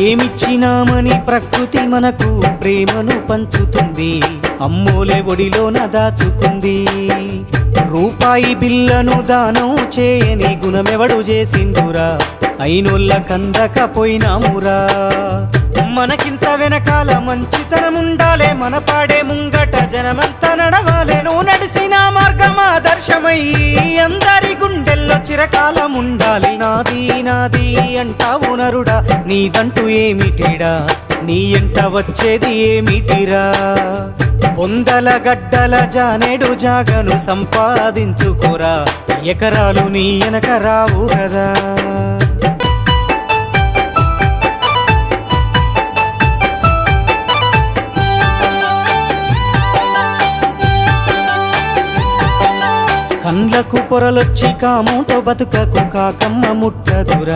ఏమిచ్చినామని ప్రకృతి మనకు ప్రేమను పంచుతుంది, అమ్మోలే ఒడిలోన దాచుకుంది. రూపాయి బిల్లను దానం చేయని గుణమెవడు చేసిండురా, అయినోళ్ళ కందకపోయినామురా. మనకింత వెనకాల మంచితనముండాలే, మన పాడే ముంగట జనమంతా నడవాలే. నువ్వు నడిసిన మార్గం ఆదర్శమై అందరి గుండెల్లో చిరకాలముండాలి. నాది నాది అంటావు నరుడా, నీదంటూ ఏమిటిడా, నీ ఎంట వచ్చేది ఏమిటిరా. పొందల గడ్డల జానేడు జాగను సంపాదించుకోరా, ఎకరాలు నీ వెనక రావు కదా. కండ్లకు పొరలొచ్చి కాముతో బతుకకు కాకమ్మ ముట్టదురా.